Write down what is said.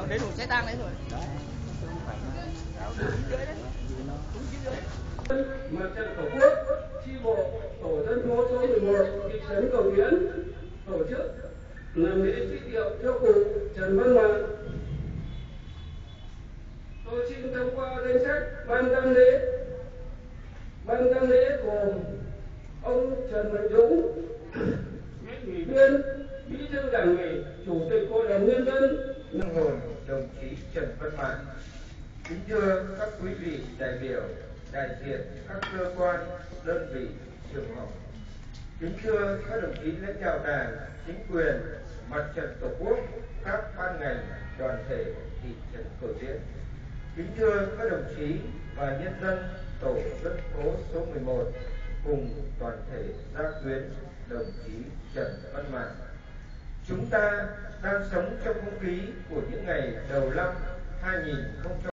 Đến đủ xe tăng đấy rồi. Mặt trận Tổ quốc, chi bộ, tổ dân phố số 11, thị trấn Cầu Giếng tổ chức làm lễ truy điệu theo cụ Trần Văn Mạng. Tôi xin thông qua danh sách ban tang lễ. Ban tang lễ gồm ông Trần Mạnh Dũng, Nguyễn Ủy Viên, Bí thư Đảng ủy, Chủ tịch Hội đồng Nhân dân. Linh hồn đồng chí Trần Văn Mạng. Kính thưa các quý vị đại biểu, đại diện các cơ quan, đơn vị, trường học. Kính thưa các đồng chí lãnh đạo Đảng, chính quyền, Mặt trận Tổ quốc, các ban ngành, đoàn thể thị trấn Cầu Giếng. Kính thưa các đồng chí và nhân dân tổ dân phố số 11 cùng toàn thể gia quyến đồng chí Trần Văn Mạng. Chúng ta đang sống trong không khí của những ngày đầu năm 2020.